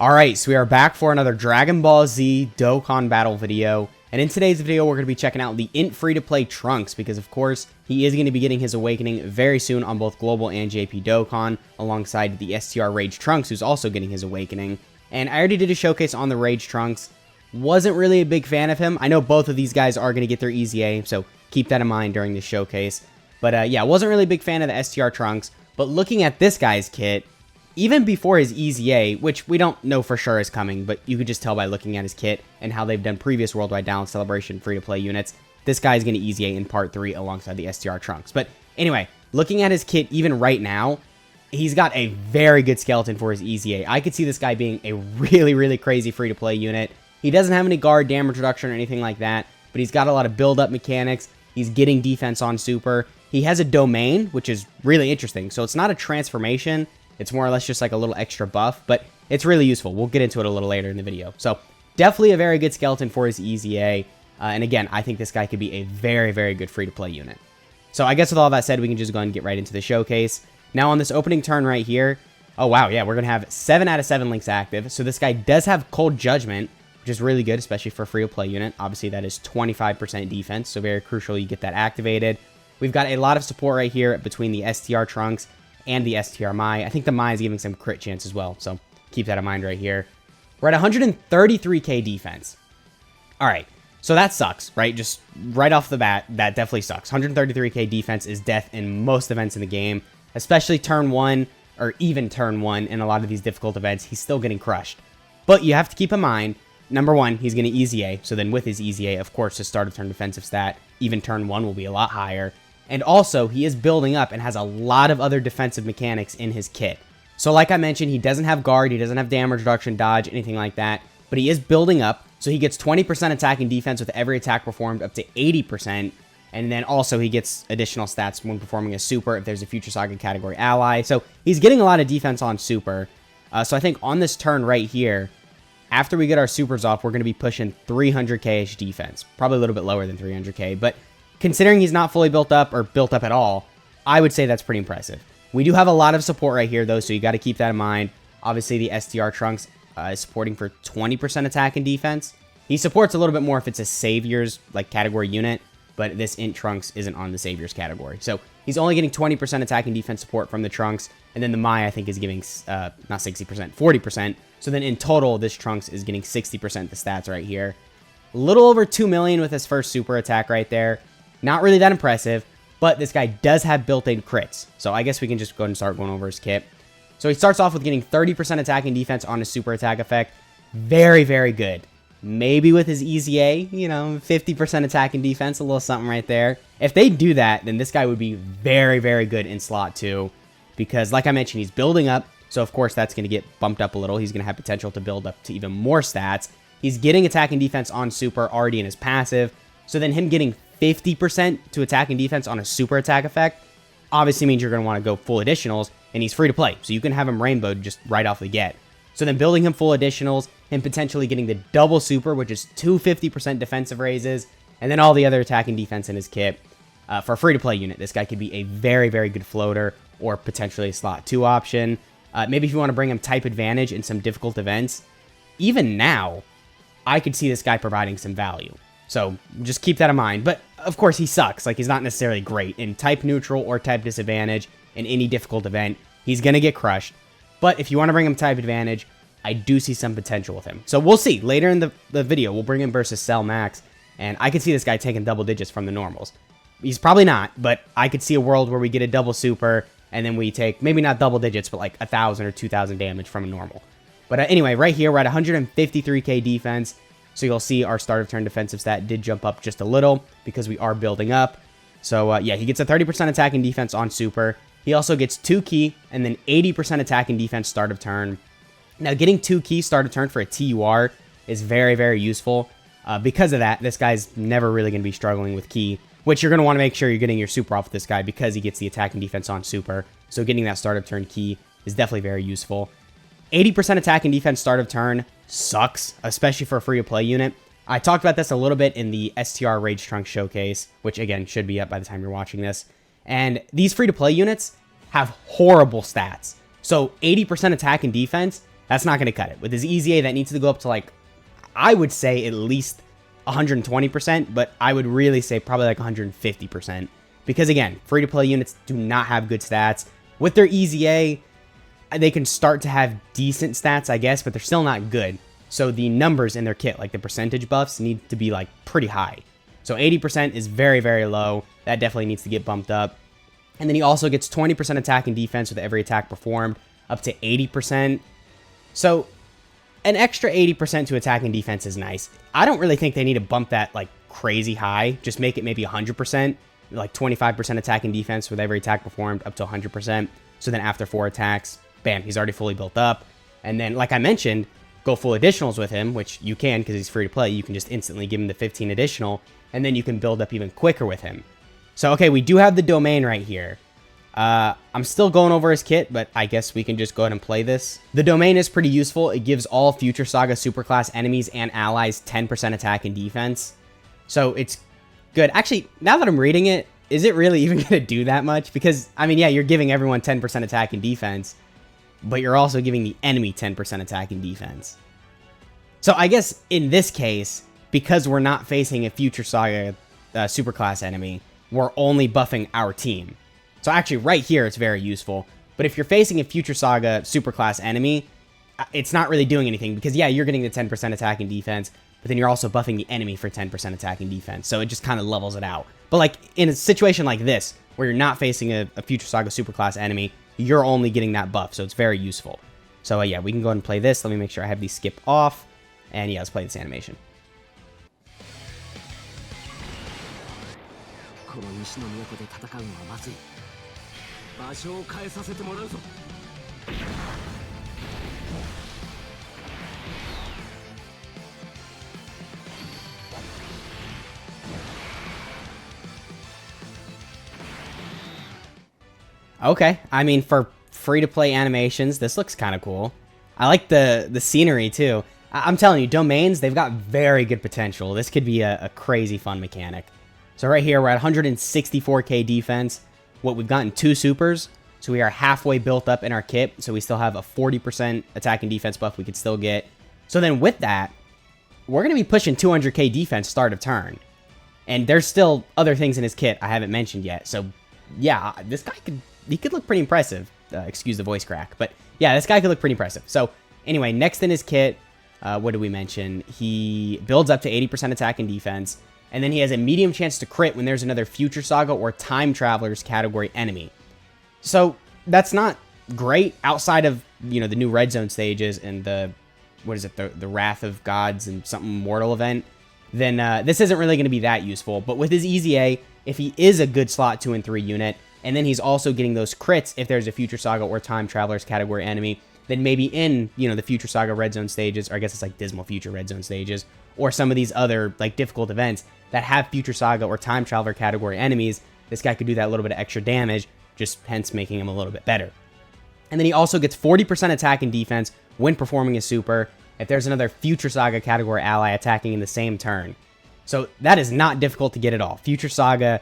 Alright, so we are back for another Dragon Ball Z Dokkan battle video. And in today's video, we're going to be checking out the INT free-to-play Trunks, because of course, he is going to be getting his awakening very soon on both Global and JP Dokkan, alongside the STR Rage Trunks, who's also getting his awakening. And I already did a showcase on the Rage Trunks. Wasn't really a big fan of him. I know both of these guys are going to get their EZA, so keep that in mind during this showcase. But yeah, wasn't really a big fan of the STR Trunks. But looking at this guy's kit, even before his EZA, which we don't know for sure is coming, but you could just tell by looking at his kit and how they've done previous Worldwide Down Celebration free-to-play units, this guy's going to EZA in Part 3 alongside the STR Trunks. But anyway, looking at his kit even right now, he's got a very good skeleton for his EZA. I could see this guy being a really crazy free-to-play unit. He doesn't have any guard damage reduction or anything like that, but he's got a lot of build-up mechanics. He's getting defense on super. He has a domain, which is really interesting. So it's not a transformation. It's more or less just like a little extra buff, but it's really useful. We'll get into it a little later in the video. So definitely a very good skeleton for his EZA. And again, I think this guy could be a very good free-to-play unit. So I guess with all that said, we can just go ahead and get right into the showcase. Now on this opening turn right here, oh wow, yeah, we're going to have 7 out of 7 links active. So this guy does have Cold Judgment, which is really good, especially for a free-to-play unit. Obviously, that is 25% defense, so very crucial you get that activated. We've got a lot of support right here between the STR Trunks and the STR Mai. I think the Mai is giving some crit chance as well, so keep that in mind right here. We're at 133k defense. All right, so that sucks, right? Just right off the bat, that definitely sucks. 133k defense is death in most events in the game, especially turn 1 or even turn 1 in a lot of these difficult events. He's still getting crushed. But you have to keep in mind, number 1, he's going to EZA, so then with his EZA, of course, his start of turn defensive stat, even turn 1 will be a lot higher. And also, he is building up and has a lot of other defensive mechanics in his kit. So like I mentioned, he doesn't have guard, he doesn't have damage reduction, dodge, anything like that. But he is building up, so he gets 20% attack and defense with every attack performed up to 80%. And then also he gets additional stats when performing a super if there's a Future Saga category ally. So he's getting a lot of defense on super. So I think on this turn right here, after we get our supers off, we're going to be pushing 300k-ish defense. Probably a little bit lower than 300k, but considering he's not fully built up or built up at all, I would say that's pretty impressive. We do have a lot of support right here, though, so you got to keep that in mind. Obviously, the STR Trunks is supporting for 20% attack and defense. He supports a little bit more if it's a Saviors like category unit, but this INT Trunks isn't on the Saviors category. So he's only getting 20% attack and defense support from the Trunks, and then the Mai, I think, is giving, not 60%, 40%. So then in total, this Trunks is getting 60% the stats right here. A little over 2 million with his first super attack right there. Not really that impressive, but this guy does have built-in crits. So I guess we can just go ahead and start going over his kit. So he starts off with getting 30% attack and defense on his super attack effect. Very good. Maybe with his EZA, you know, 50% attack and defense, a little something right there. If they do that, then this guy would be very good in slot 2. Because like I mentioned, he's building up. So of course that's going to get bumped up a little. He's going to have potential to build up to even more stats. He's getting attack and defense on super already in his passive. So then him getting 50% to attack and defense on a super attack effect obviously means you're going to want to go full additionals, and he's free to play, so you can have him rainbowed just right off the get. So then building him full additionals, him potentially getting the double super, which is 250% defensive raises, and then all the other attack and defense in his kit. For a free to play unit, this guy could be a very good floater, or potentially a slot 2 option. Maybe if you want to bring him type advantage in some difficult events, even now, I could see this guy providing some value. So just keep that in mind. But of course he sucks. Like, he's not necessarily great in type neutral or type disadvantage in any difficult event. He's going to get crushed. But if you want to bring him type advantage, I do see some potential with him. So we'll see. Later in the video, we'll bring him versus Cell Max. And I could see this guy taking double digits from the normals. He's probably not, but I could see a world where we get a double super and then we take, maybe not double digits, but like 1,000 or 2,000 damage from a normal. But anyway, right here, we're at 153k defense. So you'll see our start of turn defensive stat did jump up just a little because we are building up. So yeah, he gets a 30% attack and defense on super. He also gets 2 key and then 80% attack and defense start of turn. Now getting 2 key start of turn for a TUR is very useful. Because of that, this guy's never really going to be struggling with key, which you're going to want to make sure you're getting your super off with this guy because he gets the attack and defense on super. So getting that start of turn key is definitely very useful. 80% attack and defense start of turn sucks, especially for a free-to-play unit. I talked about this a little bit in the STR Rage Trunks showcase, which again should be up by the time you're watching this. And these free-to-play units have horrible stats. So 80% attack and defense That's not going to cut it. With his EZA, that needs to go up to like, I would say at least 120%, but I would really say probably like 150%. Because again, free-to-play units do not have good stats. With their EZA, they can start to have decent stats, I guess, but they're still not good. So the numbers in their kit, like the percentage buffs, need to be like pretty high. So 80% is very, very low. That definitely needs to get bumped up. And then he also gets 20% attack and defense with every attack performed, up to 80%. So an extra 80% to attack and defense is nice. I don't really think they need to bump that like crazy high. Just make it maybe 100%, like 25% attack and defense with every attack performed, up to 100%. So then after 4 attacks, bam, he's already fully built up. And then, like I mentioned, go full additionals with him, which you can because he's free to play. You can just instantly give him the 15 additional, and then you can build up even quicker with him. So, okay, we do have the domain right here. I'm still going over his kit, but I guess we can just go ahead and play this. The domain is pretty useful. It gives all Future Saga Superclass enemies and allies 10% attack and defense. So it's good. Actually, now that I'm reading it, is it really even going to do that much? Because, I mean, yeah, you're giving everyone 10% attack and defense, but you're also giving the enemy 10% attack and defense. So I guess in this case, because we're not facing a Future Saga Superclass enemy, we're only buffing our team. So actually right here, it's very useful. But if you're facing a Future Saga Superclass enemy, it's not really doing anything because, yeah, you're getting the 10% attack and defense, but then you're also buffing the enemy for 10% attack and defense. So it just kind of levels it out. But like in a situation like this, where you're not facing a Future Saga Superclass enemy, you're only getting that buff. So it's very useful. So yeah, we can go ahead and play this. Let me make sure I have these skip off. And yeah, let's play this animation. Okay, I mean, for free-to-play animations, this looks kind of cool. I like the scenery, too. I'm telling you, domains, they've got very good potential. This could be a crazy fun mechanic. So right here, we're at 164k defense. What we've gotten 2 supers, so we are halfway built up in our kit, so we still have a 40% attack and defense buff we could still get. So then with that, we're going to be pushing 200k defense start of turn. And there's still other things in his kit I haven't mentioned yet. So yeah, this guy could look pretty impressive. Excuse the voice crack. But yeah, this guy could look pretty impressive. So anyway, next in his kit, what did we mention? He builds up to 80% attack and defense. And then he has a medium chance to crit when there's another Future Saga or Time Travelers category enemy. So that's not great outside of, you know, the new Red Zone stages and the, what is it, the Wrath of Gods and something Mortal event. Then this isn't really going to be that useful. But with his EZA, if he is a good slot 2 and 3 unit, and then he's also getting those crits if there's a Future Saga or Time Travelers category enemy, then maybe in, you know, the Future Saga Red Zone stages, or I guess it's like Dismal Future Red Zone stages, or some of these other like difficult events that have Future Saga or Time Traveler category enemies, this guy could do that little bit of extra damage, just hence making him a little bit better. And then he also gets 40% attack and defense when performing a super if there's another Future Saga category ally attacking in the same turn. So that is not difficult to get at all. Future Saga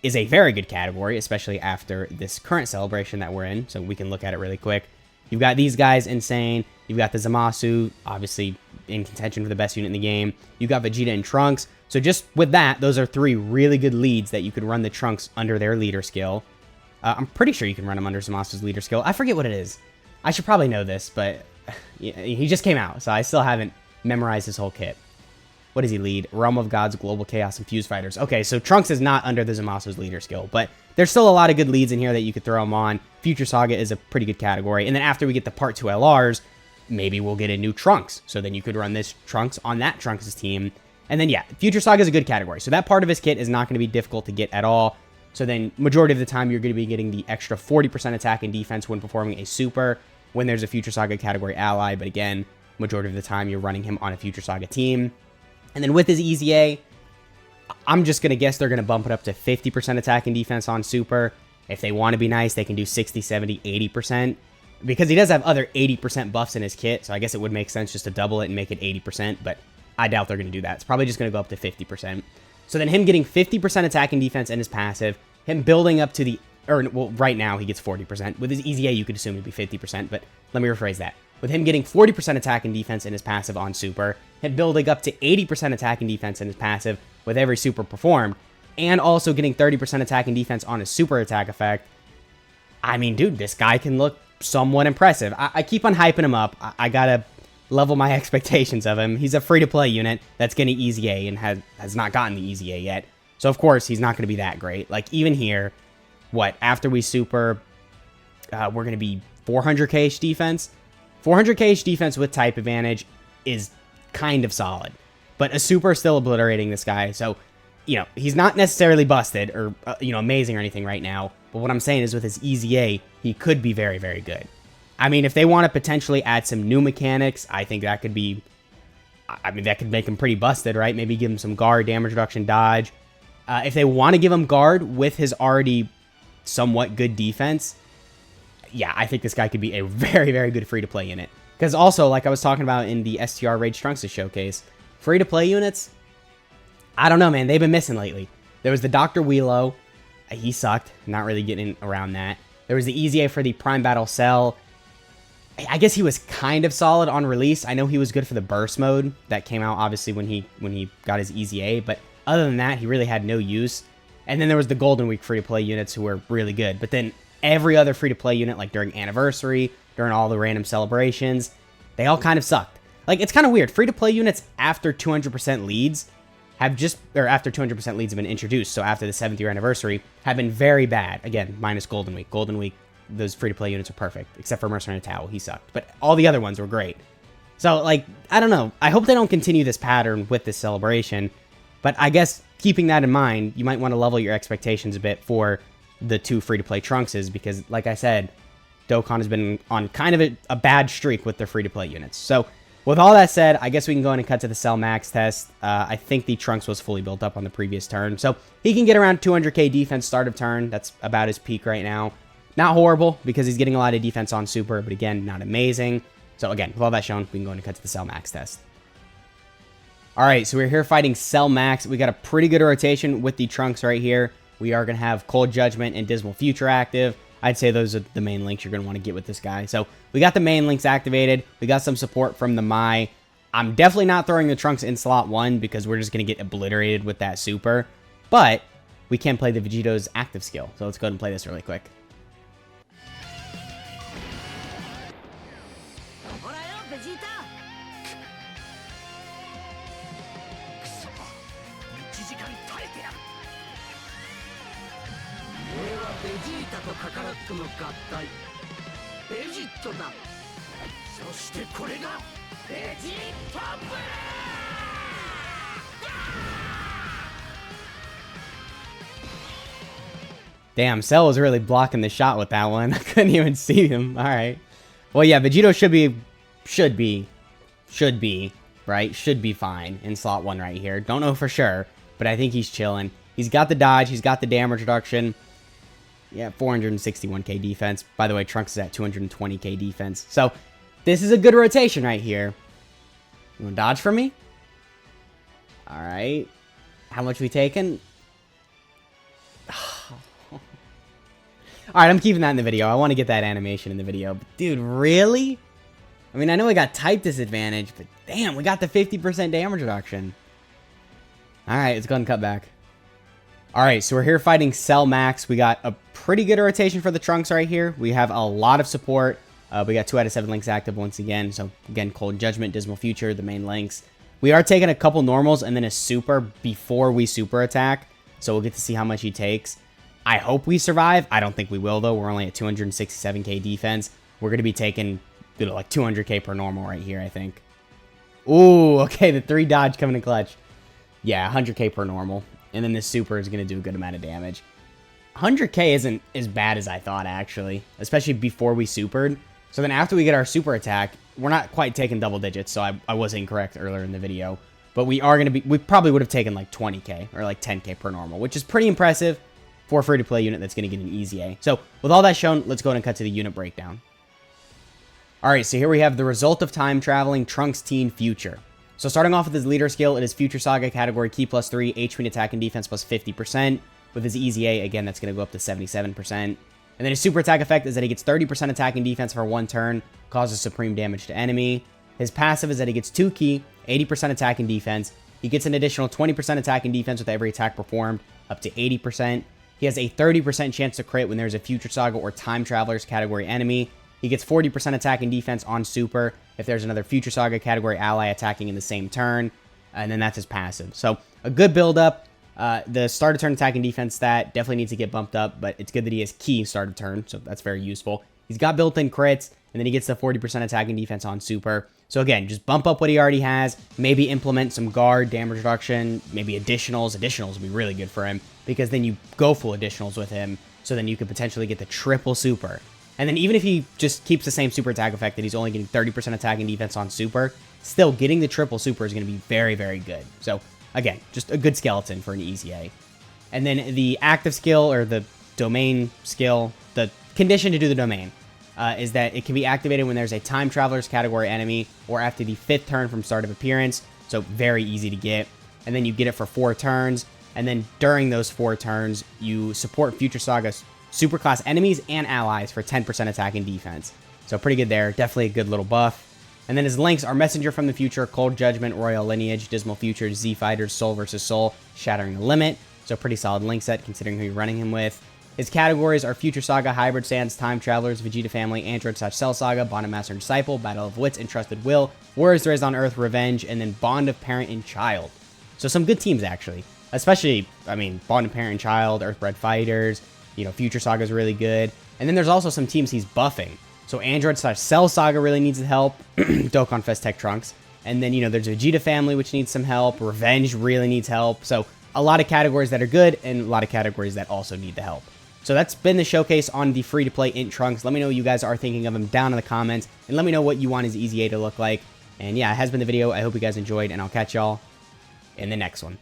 is a very good category, especially after this current celebration that we're in. So we can look at it really quick. You've got these guys, insane. You've got the Zamasu, obviously in contention for the best unit in the game. You've got Vegeta and Trunks. So just with that, those are 3 really good leads that you could run the Trunks under their leader skill. I'm pretty sure you can run them under Zamasu's leader skill. I forget what it is. I should probably know this, but he just came out, so I still haven't memorized his whole kit. What does he lead? Realm of Gods, Global Chaos, and Fuse Fighters. Okay, so Trunks is not under the Zamasu's leader skill, but there's still a lot of good leads in here that you could throw him on. Future Saga is a pretty good category. And then after we get the Part 2 LRs, maybe we'll get a new Trunks. So then you could run this Trunks on that Trunks' team. And then, yeah, Future Saga is a good category. So that part of his kit is not going to be difficult to get at all. So then majority of the time, you're going to be getting the extra 40% attack and defense when performing a super when there's a Future Saga category ally. But again, majority of the time, you're running him on a Future Saga team. And then with his EZA, I'm just going to guess they're going to bump it up to 50% attack and defense on super. If they want to be nice, they can do 60, 70, 80%. Because he does have other 80% buffs in his kit, so I guess it would make sense just to double it and make it 80%, but I doubt they're going to do that. It's probably just going to go up to 50%. So then him getting 50% attack and defense in his passive, him building up to the, or well, right now he gets 40%. With his EZA, you could assume it'd be 50%, but let me rephrase that. with him getting 40% attack and defense in his passive on super, him building up to 80% attack and defense in his passive with every super performed, and also getting 30% attack and defense on his super attack effect. I mean, dude, this guy can look somewhat impressive. I keep on hyping him up. I gotta level my expectations of him. He's a free-to-play unit that's getting EZA and has not gotten the EZA yet. So, of course, he's not going to be that great. Like, even here, after we super, we're going to be 400k-ish defense. 400k-ish defense with type advantage is kind of solid. But a super is still obliterating this guy. So, he's not necessarily busted or, amazing or anything right now. But what I'm saying is with his EZA, he could be very, very good. I mean, if they want to potentially add some new mechanics, I think that could be... that could make him pretty busted, right? Maybe give him some guard, damage reduction, dodge. If they want to give him guard with his already somewhat good defense, yeah, I think this guy could be a very, very good free-to-play unit. Because also, like I was talking about in the STR Rage Trunks showcase, free-to-play units, I don't know, man. They've been missing lately. There was the Dr. Wheelo. He sucked. Not really getting around that. There was the EZA for the Prime Battle Cell. I guess he was kind of solid on release. I know he was good for the burst mode that came out, obviously, when he got his EZA. But other than that, he really had no use. And then there was the Golden Week free-to-play units who were really good. But then every other free-to-play unit, like during Anniversary, during all the random celebrations, they all kind of sucked. Like, it's kind of weird. Free-to-play units after 200% leads after 200% leads have been introduced, so after the 7th year anniversary, have been very bad. Again, minus Golden Week. Golden Week, those free-to-play units are perfect, except for Mercenary Towel. He sucked. But all the other ones were great. So, like, I don't know. I hope they don't continue this pattern with this celebration. But I guess, keeping that in mind, you might want to level your expectations a bit for the two free-to-play Trunkses, because, like I said, Dokkan has been on kind of a bad streak with their free-to-play units. So, with all that said, I guess we can go in and cut to the Cell Max test. I think the Trunks was fully built up on the previous turn. So he can get around 200k defense start of turn. That's about his peak right now. Not horrible, because he's getting a lot of defense on super, but again, not amazing. So again, with all that shown, we can go in and cut to the Cell Max test. Alright, so we're here fighting Cell Max. We got a pretty good rotation with the Trunks right here. We are going to have Cold Judgment and Dismal Future active. I'd say those are the main links you're going to want to get with this guy. So we got the main links activated. We got some support from the Mai. I'm definitely not throwing the Trunks in slot 1 because we're just going to get obliterated with that super. But we can play the Vegito's active skill. So let's go ahead and play this really quick. Damn, Cell was really blocking the shot with that one. I couldn't even see him. All right. Well, yeah, Vegito should be, right? Should be fine in slot 1 right here. Don't know for sure, but I think he's chilling. He's got the dodge. He's got the damage reduction. Yeah, 461k defense. By the way, Trunks is at 220k defense. So, this is a good rotation right here. You want to dodge for me? All right. How much we taking? Alright, I'm keeping that in the video. I want to get that animation in the video. But dude, really? I mean, I know we got type disadvantage, but damn, we got the 50% damage reduction. Alright, let's go ahead and cut back. Alright, so we're here fighting Cell Max. We got a pretty good rotation for the Trunks right here. We have a lot of support. We got 2 out of 7 links active once again. So, again, Cold Judgment, Dismal Future, the main links. We are taking a couple normals and then a super before we super attack. So, we'll get to see how much he takes. I hope we survive. I don't think we will, though. We're only at 267k defense. We're going to be taking like 200k per normal right here, I think. Ooh, okay, the 3 dodge coming in clutch. Yeah, 100k per normal. And then this super is going to do a good amount of damage. 100k isn't as bad as I thought, actually. Especially before we supered. So then after we get our super attack, we're not quite taking double digits, so I was incorrect earlier in the video. But we are going to be... We probably would have taken like 20k or like 10k per normal, which is pretty impressive for a free-to-play unit that's going to get an EZA. So, with all that shown, let's go ahead and cut to the unit breakdown. Alright, so here we have the result of time traveling Trunks Teen Future. So, starting off with his leader skill, it is Future Saga category Ki +3, HP and attack and defense plus 50%. With his EZA, again, that's going to go up to 77%. And then his super attack effect is that he gets 30% attack and defense for 1 turn, causes supreme damage to enemy. His passive is that he gets 2 ki, 80% attack and defense. He gets an additional 20% attack and defense with every attack performed, up to 80%. He has a 30% chance to crit when there's a Future Saga or Time Travelers category enemy. He gets 40% attack and defense on super if there's another Future Saga category ally attacking in the same turn. And then that's his passive. So a good build up. The start of turn attack and defense stat definitely needs to get bumped up, but it's good that he has key start of turn, so that's very useful. He's got built-in crits, and then he gets the 40% attack and defense on super. So again, just bump up what he already has, maybe implement some guard, damage reduction, maybe additionals. Additionals would be really good for him, because then you go full additionals with him, so then you could potentially get the triple super. And then even if he just keeps the same super attack effect that he's only getting 30% attack and defense on super, still getting the triple super is going to be very, very good. So again, just a good skeleton for an EZA. And then the active skill, or the domain skill, the condition to do the domain, is that it can be activated when there's a Time Travelers category enemy, or after the 5th turn from start of appearance, so very easy to get. And then you get it for 4 turns, and then during those 4 turns, you support Future Saga's superclass enemies and allies for 10% attack and defense. So pretty good there, definitely a good little buff. And then his links are Messenger from the Future, Cold Judgment, Royal Lineage, Dismal Future, Z Fighters, Soul vs. Soul, Shattering the Limit. So pretty solid link set considering who you're running him with. His categories are Future Saga, Hybrid Sands, Time Travelers, Vegeta Family, Android/Cell Saga, Bond of Master and Disciple, Battle of Wits, Entrusted Will, Warriors Raised on Earth, Revenge, and then Bond of Parent and Child. So some good teams, actually. Especially, I mean, Bond of Parent and Child, Earthbred Fighters, you know, Future Saga is really good. And then there's also some teams he's buffing. So Android/Cell Saga really needs help. Dokkan Fest Tech Trunks. And then, you know, there's Vegeta Family, which needs some help. Revenge really needs help. So a lot of categories that are good, and a lot of categories that also need the help. So that's been the showcase on the free-to-play Int Trunks. Let me know what you guys are thinking of him down in the comments, and let me know what you want his EZA to look like. And yeah, it has been the video. I hope you guys enjoyed, and I'll catch y'all in the next one.